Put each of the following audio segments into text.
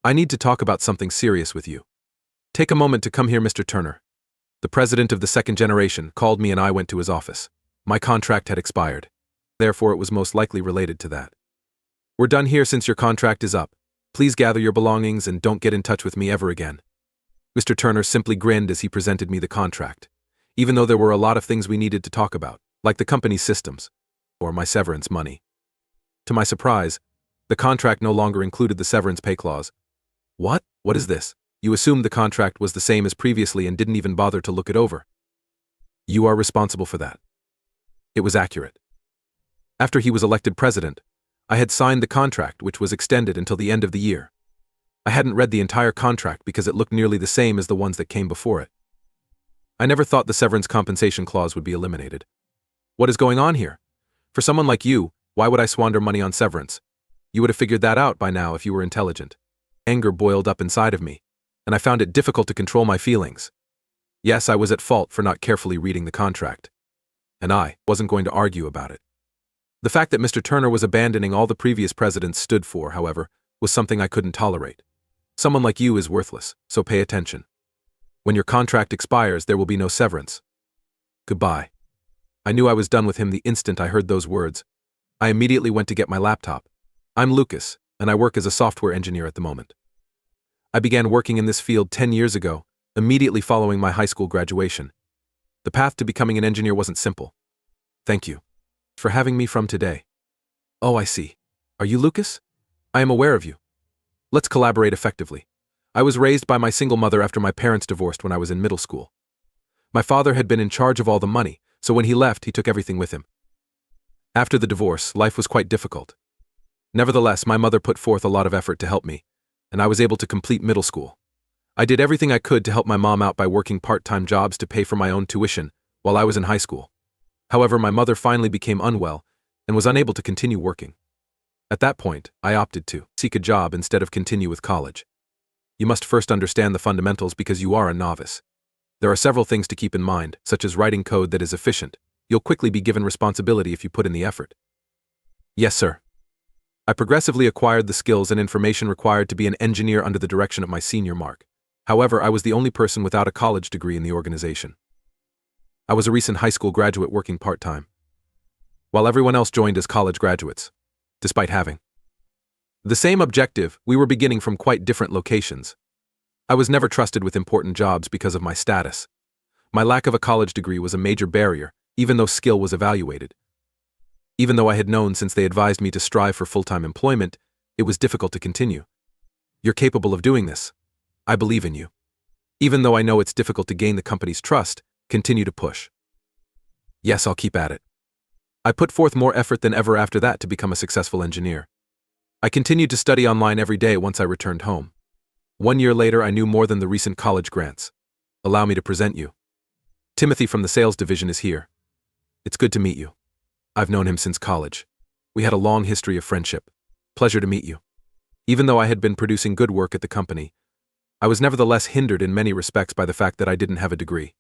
I need to talk about something serious with you. Take a moment to come here, Mr. Turner. The president of the second generation called me and I went to his office. My contract had expired. Therefore, it was most likely related to that. We're done here since your contract is up. Please gather your belongings and don't get in touch with me ever again. Mr. Turner simply grinned as he presented me the contract, even though there were a lot of things we needed to talk about, like the company's systems, or my severance money. To my surprise, the contract no longer included the severance pay clause. What? What is this? You assumed the contract was the same as previously and didn't even bother to look it over. You are responsible for that. It was accurate. After he was elected president, I had signed the contract, which was extended until the end of the year. I hadn't read the entire contract because it looked nearly the same as the ones that came before it. I never thought the severance compensation clause would be eliminated. What is going on here? For someone like you, why would I squander money on severance? You would have figured that out by now if you were intelligent. Anger boiled up inside of me, and I found it difficult to control my feelings. Yes, I was at fault for not carefully reading the contract. And I wasn't going to argue about it. The fact that Mr. Turner was abandoning all the previous presidents stood for, however, was something I couldn't tolerate. Someone like you is worthless, so pay attention. When your contract expires, there will be no severance. Goodbye. I knew I was done with him the instant I heard those words. I immediately went to get my laptop. I'm Lucas, and I work as a software engineer at the moment. I began working in this field 10 years ago, immediately following my high school graduation. The path to becoming an engineer wasn't simple. Thank you for having me from today. Oh, I see. Are you Lucas? I am aware of you. Let's collaborate effectively. I was raised by my single mother after my parents divorced when I was in middle school. My father had been in charge of all the money, so when he left, he took everything with him. After the divorce, life was quite difficult. Nevertheless, my mother put forth a lot of effort to help me, and I was able to complete middle school. I did everything I could to help my mom out by working part-time jobs to pay for my own tuition while I was in high school. However, my mother finally became unwell and was unable to continue working. At that point, I opted to seek a job instead of continue with college. You must first understand the fundamentals because you are a novice. There are several things to keep in mind, such as writing code that is efficient. You'll quickly be given responsibility if you put in the effort. Yes, sir. I progressively acquired the skills and information required to be an engineer under the direction of my senior Mark. However, I was the only person without a college degree in the organization. I was a recent high school graduate working part-time, while everyone else joined as college graduates. Despite having the same objective, we were beginning from quite different locations. I was never trusted with important jobs because of my status. My lack of a college degree was a major barrier, even though skill was evaluated. Even though I had known since they advised me to strive for full-time employment, it was difficult to continue. You're capable of doing this. I believe in you. Even though I know it's difficult to gain the company's trust, continue to push. Yes, I'll keep at it. I put forth more effort than ever after that to become a successful engineer. I continued to study online every day once I returned home. 1 year later, I knew more than the recent college grants. Allow me to present you. Timothy from the sales division is here. It's good to meet you. I've known him since college. We had a long history of friendship. Pleasure to meet you. Even though I had been producing good work at the company, I was nevertheless hindered in many respects by the fact that I didn't have a degree.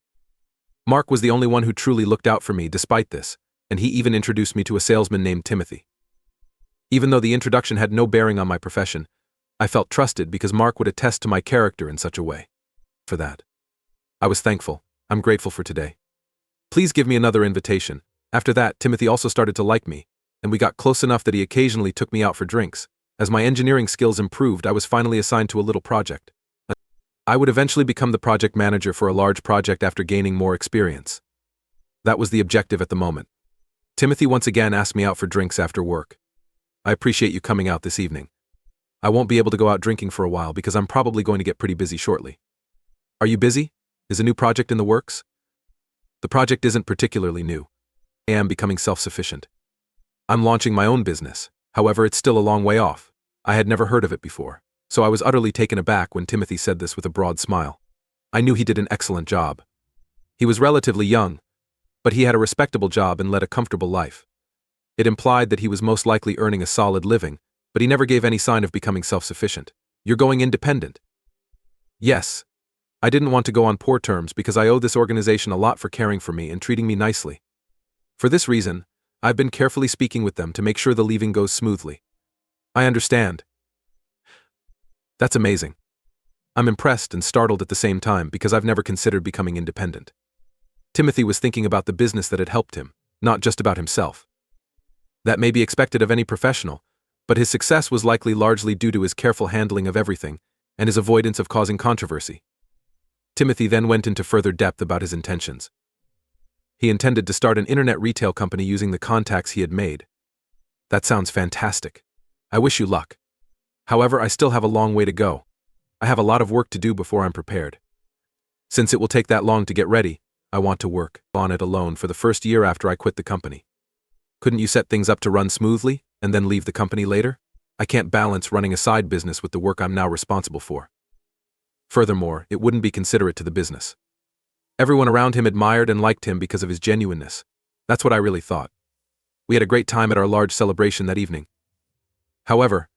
Mark was the only one who truly looked out for me despite this, and he even introduced me to a salesman named Timothy. Even though the introduction had no bearing on my profession, I felt trusted because Mark would attest to my character in such a way. For that, I was thankful. I'm grateful for today. Please give me another invitation. After that, Timothy also started to like me, and we got close enough that he occasionally took me out for drinks. As my engineering skills improved, I was finally assigned to a little project. I would eventually become the project manager for a large project after gaining more experience. That was the objective at the moment. Timothy once again asked me out for drinks after work. I appreciate you coming out this evening. I won't be able to go out drinking for a while because I'm probably going to get pretty busy shortly. Are you busy? Is a new project in the works? The project isn't particularly new. I am becoming self-sufficient. I'm launching my own business. However, it's still a long way off. I had never heard of it before, so I was utterly taken aback when Timothy said this with a broad smile. I knew he did an excellent job. He was relatively young, but he had a respectable job and led a comfortable life. It implied that he was most likely earning a solid living, but he never gave any sign of becoming self-sufficient. You're going independent. Yes. I didn't want to go on poor terms because I owe this organization a lot for caring for me and treating me nicely. For this reason, I've been carefully speaking with them to make sure the leaving goes smoothly. I understand. That's amazing. I'm impressed and startled at the same time because I've never considered becoming independent. Timothy was thinking about the business that had helped him, not just about himself. That may be expected of any professional, but his success was likely largely due to his careful handling of everything and his avoidance of causing controversy. Timothy then went into further depth about his intentions. He intended to start an internet retail company using the contacts he had made. That sounds fantastic. I wish you luck. However, I still have a long way to go. I have a lot of work to do before I'm prepared. Since it will take that long to get ready, I want to work on it alone for the first year after I quit the company. Couldn't you set things up to run smoothly and then leave the company later? I can't balance running a side business with the work I'm now responsible for. Furthermore, it wouldn't be considerate to the business. Everyone around him admired and liked him because of his genuineness. That's what I really thought. We had a great time at our large celebration that evening. However,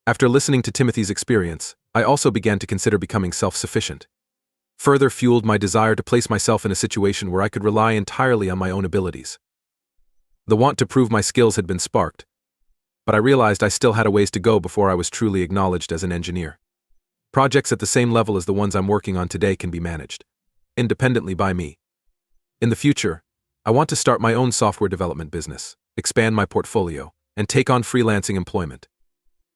after listening to Timothy's experience, I also began to consider becoming self-sufficient. Further fueled my desire to place myself in a situation where I could rely entirely on my own abilities. The want to prove my skills had been sparked, but I realized I still had a ways to go before I was truly acknowledged as an engineer. Projects at the same level as the ones I'm working on today can be managed independently by me. In the future, I want to start my own software development business, expand my portfolio, and take on freelancing employment.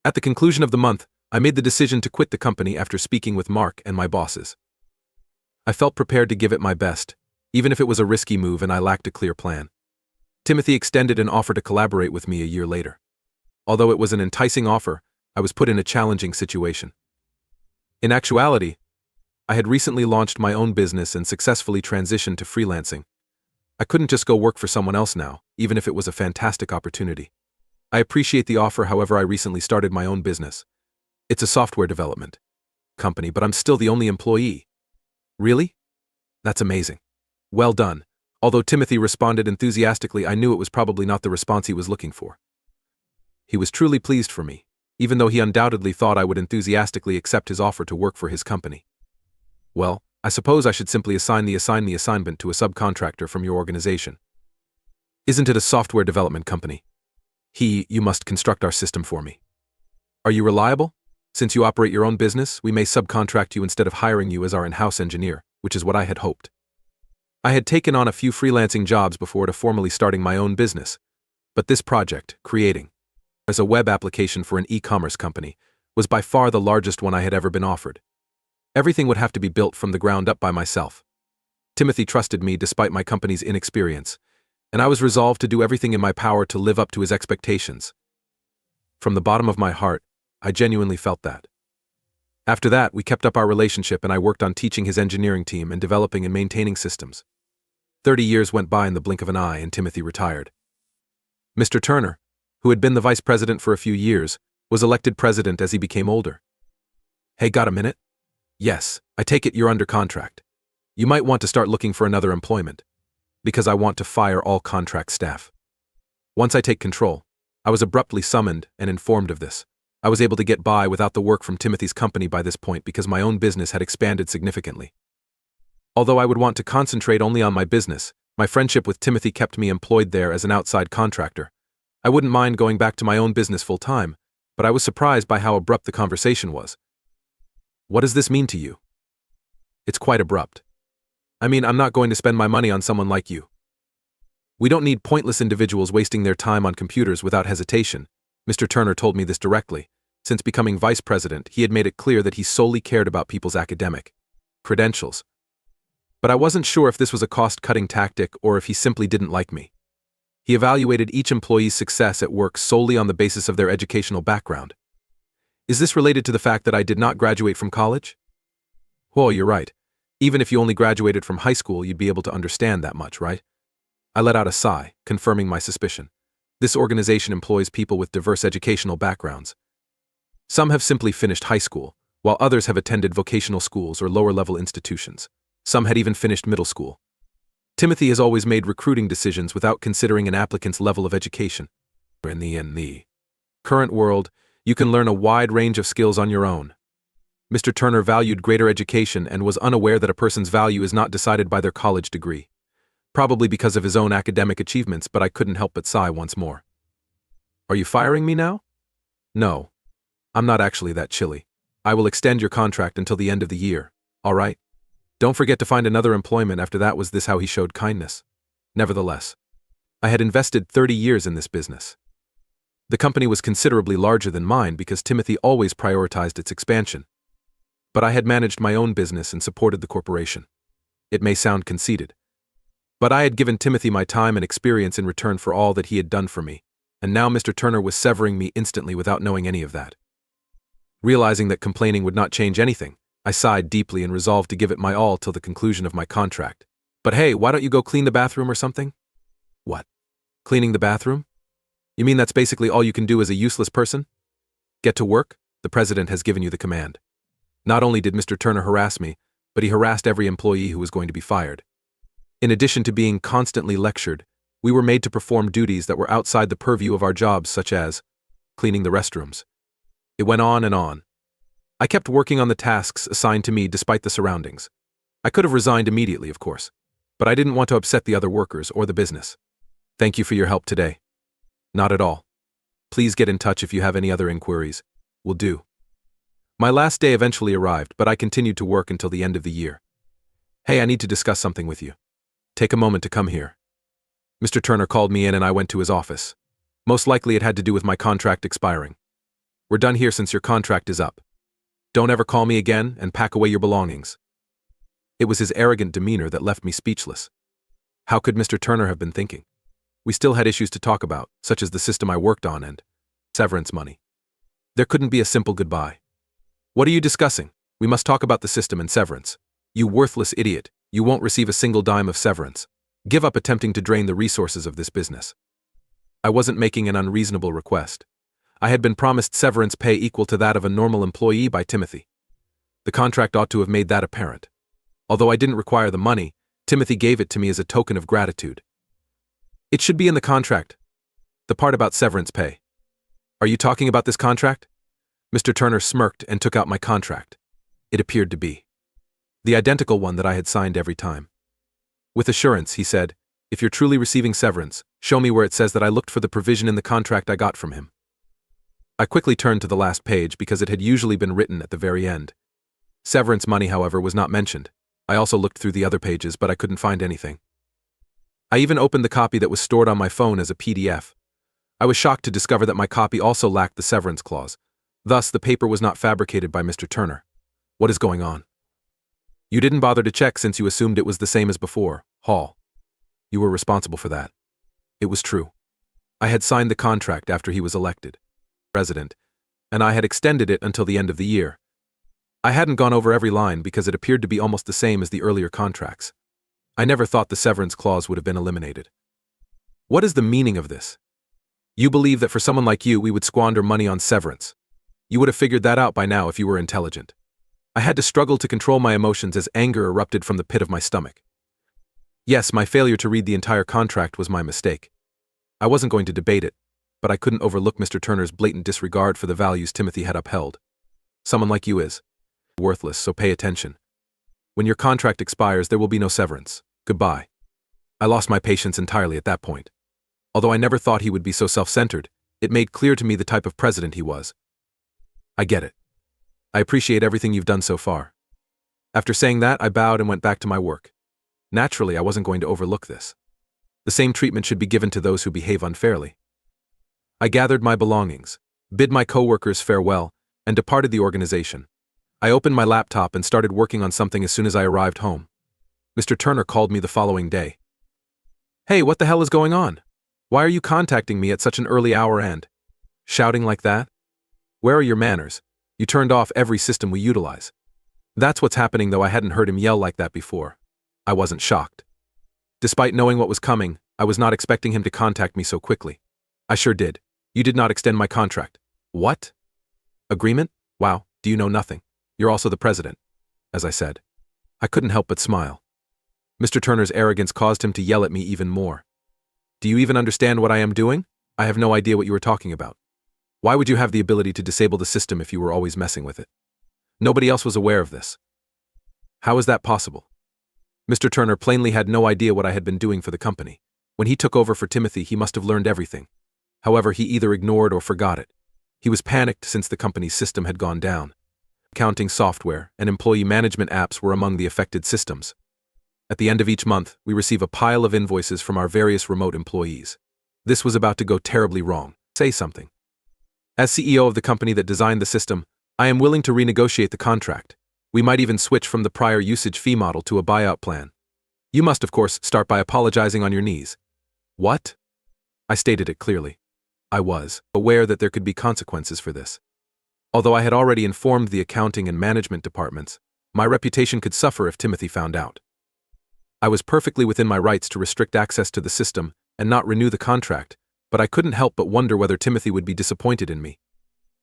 At the conclusion of the month, I made the decision to quit the company after speaking with Mark and my bosses. I felt prepared to give it my best, even if it was a risky move and I lacked a clear plan. Timothy extended an offer to collaborate with me a year later. Although it was an enticing offer, I was put in a challenging situation. In actuality, I had recently launched my own business and successfully transitioned to freelancing. I couldn't just go work for someone else now, even if it was a fantastic opportunity. I appreciate the offer, however, I recently started my own business. It's a software development company, but I'm still the only employee. Really? That's amazing. Well done. Although Timothy responded enthusiastically, I knew it was probably not the response he was looking for. He was truly pleased for me, even though he undoubtedly thought I would enthusiastically accept his offer to work for his company. Well, I suppose I should simply assign the assignment to a subcontractor from your organization. Isn't it a software development company? You must construct our system for me. Are you reliable? Since you operate your own business, we may subcontract you instead of hiring you as our in-house engineer, which is what I had hoped. I had taken on a few freelancing jobs before to formally starting my own business, but this project, creating as a web application for an e-commerce company, was by far the largest one I had ever been offered. Everything would have to be built from the ground up by myself. Timothy trusted me despite my company's inexperience, and I was resolved to do everything in my power to live up to his expectations. From the bottom of my heart, I genuinely felt that. After that, we kept up our relationship and I worked on teaching his engineering team and developing and maintaining systems. 30 years went by in the blink of an eye and Timothy retired. Mr. Turner, who had been the vice president for a few years, was elected president as he became older. Hey, got a minute? Yes, I take it you're under contract. You might want to start looking for another employment, because I want to fire all contract staff. Once I take control, I was abruptly summoned and informed of this. I was able to get by without the work from Timothy's company by this point because my own business had expanded significantly. Although I would want to concentrate only on my business, my friendship with Timothy kept me employed there as an outside contractor. I wouldn't mind going back to my own business full-time, but I was surprised by how abrupt the conversation was. What does this mean to you? It's quite abrupt. I mean, I'm not going to spend my money on someone like you. We don't need pointless individuals wasting their time on computers without hesitation. Mr. Turner told me this directly. Since becoming vice president, he had made it clear that he solely cared about people's academic credentials. But I wasn't sure if this was a cost-cutting tactic or if he simply didn't like me. He evaluated each employee's success at work solely on the basis of their educational background. Is this related to the fact that I did not graduate from college? Well, you're right. Even if you only graduated from high school, you'd be able to understand that much, right? I let out a sigh, confirming my suspicion. This organization employs people with diverse educational backgrounds. Some have simply finished high school, while others have attended vocational schools or lower-level institutions. Some had even finished middle school. Timothy has always made recruiting decisions without considering an applicant's level of education. In the current world, you can learn a wide range of skills on your own. Mr. Turner valued greater education and was unaware that a person's value is not decided by their college degree. Probably because of his own academic achievements, but I couldn't help but sigh once more. Are you firing me now? No. I'm not actually that chilly. I will extend your contract until the end of the year, all right? Don't forget to find another employment after that. Was this how he showed kindness? Nevertheless, I had invested 30 years in this business. The company was considerably larger than mine because Timothy always prioritized its expansion. But I had managed my own business and supported the corporation. It may sound conceited, but I had given Timothy my time and experience in return for all that he had done for me, and now Mr. Turner was severing me instantly without knowing any of that. Realizing that complaining would not change anything, I sighed deeply and resolved to give it my all till the conclusion of my contract. But hey, why don't you go clean the bathroom or something? What? Cleaning the bathroom? You mean that's basically all you can do as a useless person? Get to work? The president has given you the command. Not only did Mr. Turner harass me, but he harassed every employee who was going to be fired. In addition to being constantly lectured, we were made to perform duties that were outside the purview of our jobs, such as cleaning the restrooms. It went on and on. I kept working on the tasks assigned to me despite the surroundings. I could have resigned immediately, of course, but I didn't want to upset the other workers or the business. Thank you for your help today. Not at all. Please get in touch if you have any other inquiries. Will do. My last day eventually arrived, but I continued to work until the end of the year. Hey, I need to discuss something with you. Take a moment to come here. Mr. Turner called me in and I went to his office. Most likely it had to do with my contract expiring. We're done here since your contract is up. Don't ever call me again and pack away your belongings. It was his arrogant demeanor that left me speechless. How could Mr. Turner have been thinking? We still had issues to talk about, such as the system I worked on and severance money. There couldn't be a simple goodbye. What are you discussing? We must talk about the system and severance. You worthless idiot, you won't receive a single dime of severance. Give up attempting to drain the resources of this business. I wasn't making an unreasonable request. I had been promised severance pay equal to that of a normal employee by Timothy. The contract ought to have made that apparent. Although I didn't require the money, Timothy gave it to me as a token of gratitude. It should be in the contract. The part about severance pay. Are you talking about this contract? Mr. Turner smirked and took out my contract. It appeared to be the identical one that I had signed every time. With assurance, he said, if you're truly receiving severance, show me where it says that I looked for the provision in the contract I got from him. I quickly turned to the last page because it had usually been written at the very end. Severance money, however, was not mentioned. I also looked through the other pages, but I couldn't find anything. I even opened the copy that was stored on my phone as a PDF. I was shocked to discover that my copy also lacked the severance clause. Thus, the paper was not fabricated by Mr. Turner. What is going on? You didn't bother to check since you assumed it was the same as before, Hall. You were responsible for that. It was true. I had signed the contract after he was elected president, and I had extended it until the end of the year. I hadn't gone over every line because it appeared to be almost the same as the earlier contracts. I never thought the severance clause would have been eliminated. What is the meaning of this? You believe that for someone like you we would squander money on severance. You would have figured that out by now if you were intelligent. I had to struggle to control my emotions as anger erupted from the pit of my stomach. Yes, my failure to read the entire contract was my mistake. I wasn't going to debate it, but I couldn't overlook Mr. Turner's blatant disregard for the values Timothy had upheld. Someone like you is worthless, so pay attention. When your contract expires, there will be no severance. Goodbye. I lost my patience entirely at that point. Although I never thought he would be so self-centered, it made clear to me the type of president he was. I get it. I appreciate everything you've done so far. After saying that, I bowed and went back to my work. Naturally, I wasn't going to overlook this. The same treatment should be given to those who behave unfairly. I gathered my belongings, bid my co-workers farewell, and departed the organization. I opened my laptop and started working on something as soon as I arrived home. Mr. Turner called me the following day. Hey, what the hell is going on? Why are you contacting me at such an early hour and shouting like that? Where are your manners? You turned off every system we utilize. That's what's happening, though I hadn't heard him yell like that before. I wasn't shocked. Despite knowing what was coming, I was not expecting him to contact me so quickly. I sure did. You did not extend my contract. What? Agreement? Wow, do you know nothing? You're also the president. As I said. I couldn't help but smile. Mr. Turner's arrogance caused him to yell at me even more. Do you even understand what I am doing? I have no idea what you were talking about. Why would you have the ability to disable the system if you were always messing with it? Nobody else was aware of this. How is that possible? Mr. Turner plainly had no idea what I had been doing for the company. When he took over for Timothy, he must have learned everything. However, he either ignored or forgot it. He was panicked since the company's system had gone down. accounting software, and employee management apps were among the affected systems. At the end of each month, we receive a pile of invoices from our various remote employees. This was about to go terribly wrong. Say something. As CEO of the company that designed the system, I am willing to renegotiate the contract. We might even switch from the prior usage fee model to a buyout plan. You must, of course, start by apologizing on your knees. What? I stated it clearly. I was aware that there could be consequences for this. Although I had already informed the accounting and management departments, my reputation could suffer if Timothy found out. I was perfectly within my rights to restrict access to the system and not renew the contract, but I couldn't help but wonder whether Timothy would be disappointed in me.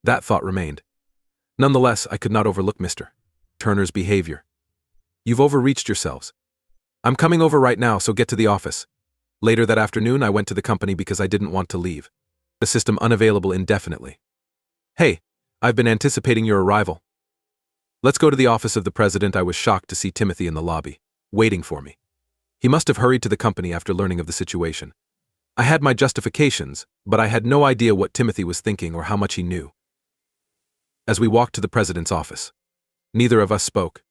That thought remained. Nonetheless, I could not overlook Mr. Turner's behavior. You've overreached yourselves. I'm coming over right now, so get to the office. Later that afternoon, I went to the company because I didn't want to leave. The system unavailable indefinitely. Hey, I've been anticipating your arrival. Let's go to the office of the president. I was shocked to see Timothy in the lobby, waiting for me. He must have hurried to the company after learning of the situation. I had my justifications, but I had no idea what Timothy was thinking or how much he knew. As we walked to the president's office, neither of us spoke.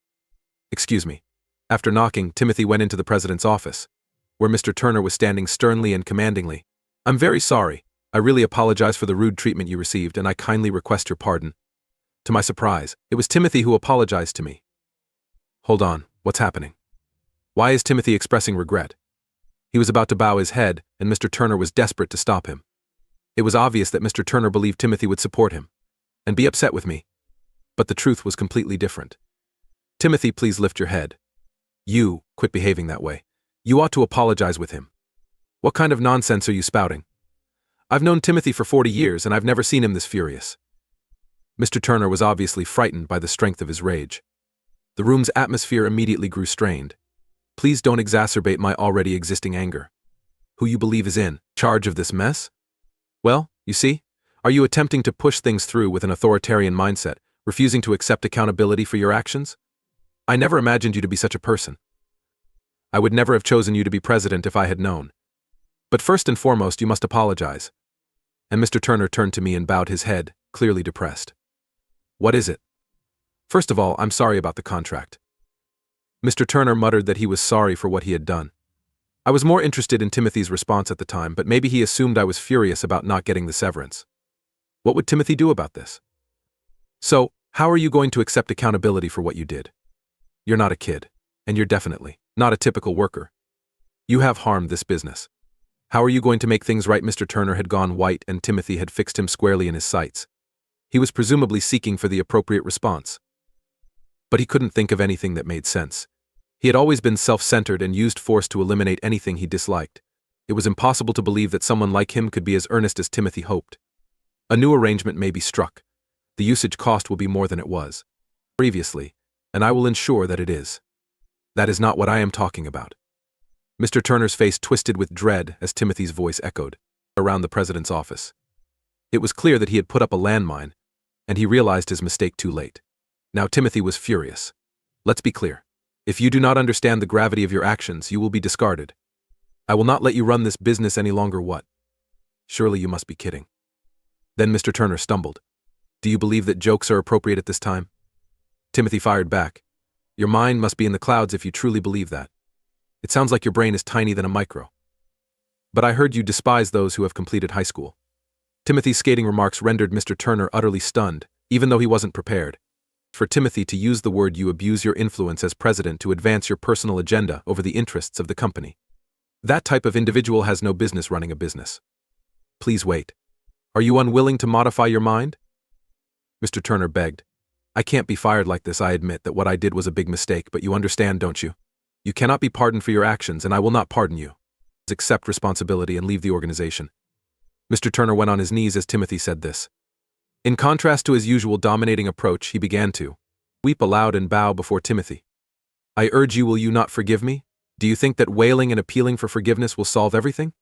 Excuse me. After knocking, Timothy went into the president's office, where Mr. Turner was standing sternly and commandingly. I'm very sorry. I really apologize for the rude treatment you received, and I kindly request your pardon. To my surprise, it was Timothy who apologized to me. Hold on, what's happening? Why is Timothy expressing regret? He was about to bow his head, and Mr. Turner was desperate to stop him. It was obvious that Mr. Turner believed Timothy would support him and be upset with me. But the truth was completely different. Timothy, please lift your head. You, quit behaving that way. You ought to apologize with him. What kind of nonsense are you spouting? I've known Timothy for 40 years, and I've never seen him this furious. Mr. Turner was obviously frightened by the strength of his rage. The room's atmosphere immediately grew strained. Please don't exacerbate my already existing anger. Who you believe is in charge of this mess? Well, you see, are you attempting to push things through with an authoritarian mindset, refusing to accept accountability for your actions? I never imagined you to be such a person. I would never have chosen you to be president if I had known. But first and foremost, you must apologize. And Mr. Turner turned to me and bowed his head, clearly depressed. What is it? First of all, I'm sorry about the contract. Mr. Turner muttered that he was sorry for what he had done. I was more interested in Timothy's response at the time, but maybe he assumed I was furious about not getting the severance. What would Timothy do about this? So, how are you going to accept accountability for what you did? You're not a kid, and you're definitely not a typical worker. You have harmed this business. How are you going to make things right? Mr. Turner had gone white, and Timothy had fixed him squarely in his sights. He was presumably seeking for the appropriate response. But he couldn't think of anything that made sense. He had always been self-centered and used force to eliminate anything he disliked. It was impossible to believe that someone like him could be as earnest as Timothy hoped. A new arrangement may be struck. The usage cost will be more than it was previously, and I will ensure that it is. That is not what I am talking about. Mr. Turner's face twisted with dread as Timothy's voice echoed around the president's office. It was clear that he had put up a landmine, and he realized his mistake too late. Now Timothy was furious. Let's be clear. If you do not understand the gravity of your actions, you will be discarded. I will not let you run this business any longer. What? Surely you must be kidding. Then Mr. Turner stumbled. Do you believe that jokes are appropriate at this time? Timothy fired back. Your mind must be in the clouds if you truly believe that. It sounds like your brain is tiny than a micro. But I heard you despise those who have completed high school. Timothy's scathing remarks rendered Mr. Turner utterly stunned, even though he wasn't prepared. For Timothy to use the word, you abuse your influence as president to advance your personal agenda over the interests of the company. That type of individual has no business running a business. Please wait. Are you unwilling to modify your mind? Mr. Turner begged. I can't be fired like this. I admit that what I did was a big mistake, but you understand, don't you? You cannot be pardoned for your actions, and I will not pardon you. Accept responsibility and leave the organization. Mr. Turner went on his knees as Timothy said this. In contrast to his usual dominating approach, he began to weep aloud and bow before Timothy. I urge you, will you not forgive me? Do you think that wailing and appealing for forgiveness will solve everything?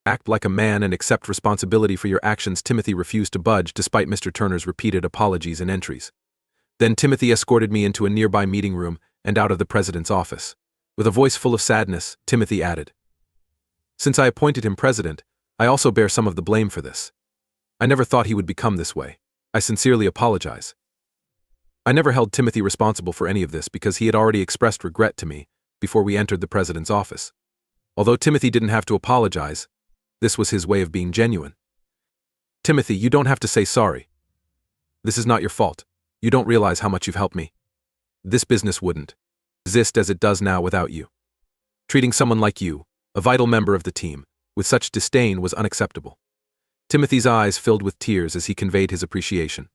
Act like a man and accept responsibility for your actions. Timothy refused to budge despite Mr. Turner's repeated apologies and entries. Then Timothy escorted me into a nearby meeting room and out of the president's office. With a voice full of sadness, Timothy added, Since I appointed him president, I also bear some of the blame for this. I never thought he would become this way. I sincerely apologize. I never held Timothy responsible for any of this because he had already expressed regret to me before we entered the president's office. Although Timothy didn't have to apologize, this was his way of being genuine. Timothy, you don't have to say sorry. This is not your fault. You don't realize how much you've helped me. This business wouldn't exist as it does now without you. Treating someone like you, a vital member of the team, with such disdain was unacceptable. Timothy's eyes filled with tears as he conveyed his appreciation.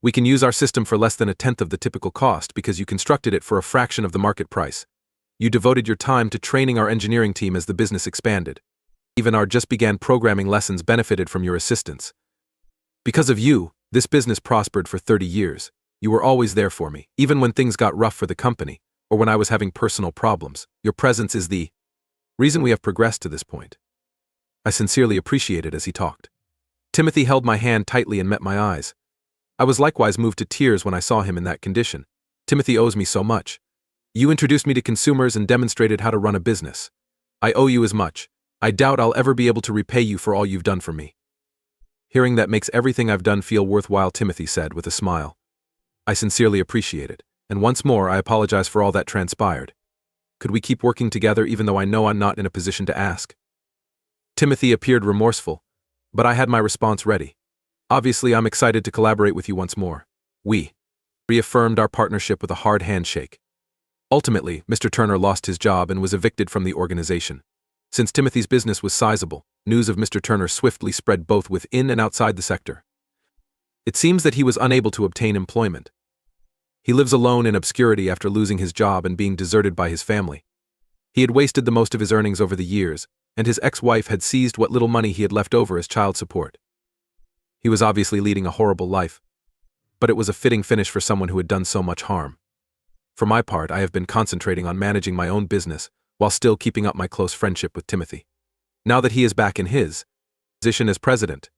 We can use our system for less than a tenth of the typical cost because you constructed it for a fraction of the market price. You devoted your time to training our engineering team as the business expanded. Even our just began programming lessons benefited from your assistance. Because of you, this business prospered for 30 years. You were always there for me, even when things got rough for the company, or when I was having personal problems. Your presence is the reason we have progressed to this point. I sincerely appreciated as he talked. Timothy held my hand tightly and met my eyes. I was likewise moved to tears when I saw him in that condition. Timothy owes me so much. You introduced me to consumers and demonstrated how to run a business. I owe you as much. I doubt I'll ever be able to repay you for all you've done for me. Hearing that makes everything I've done feel worthwhile, Timothy said with a smile. I sincerely appreciate it, and once more I apologize for all that transpired. Could we keep working together even though I know I'm not in a position to ask? Timothy appeared remorseful, but I had my response ready. Obviously, I'm excited to collaborate with you once more. We reaffirmed our partnership with a hard handshake. Ultimately, Mr. Turner lost his job and was evicted from the organization. Since Timothy's business was sizable, news of Mr. Turner swiftly spread both within and outside the sector. It seems that he was unable to obtain employment. He lives alone in obscurity after losing his job and being deserted by his family. He had wasted the most of his earnings over the years, and his ex-wife had seized what little money he had left over as child support. He was obviously leading a horrible life, but it was a fitting finish for someone who had done so much harm. For my part, I have been concentrating on managing my own business while still keeping up my close friendship with Timothy. Now that he is back in his position as president,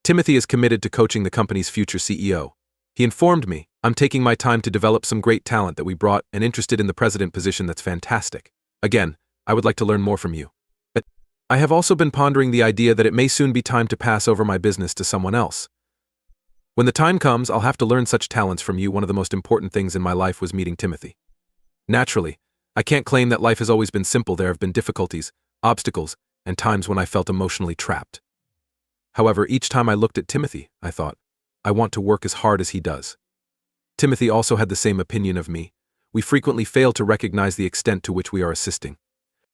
Timothy is committed to coaching the company's future CEO. He informed me, I'm taking my time to develop some great talent that we brought and interested in the president position. That's fantastic. Again, I would like to learn more from you. But I have also been pondering the idea that it may soon be time to pass over my business to someone else. When the time comes, I'll have to learn such talents from you. One of the most important things in my life was meeting Timothy. Naturally, I can't claim that life has always been simple. There have been difficulties, obstacles, and times when I felt emotionally trapped. However, each time I looked at Timothy, I thought, I want to work as hard as he does. Timothy also had the same opinion of me. We frequently fail to recognize the extent to which we are assisting.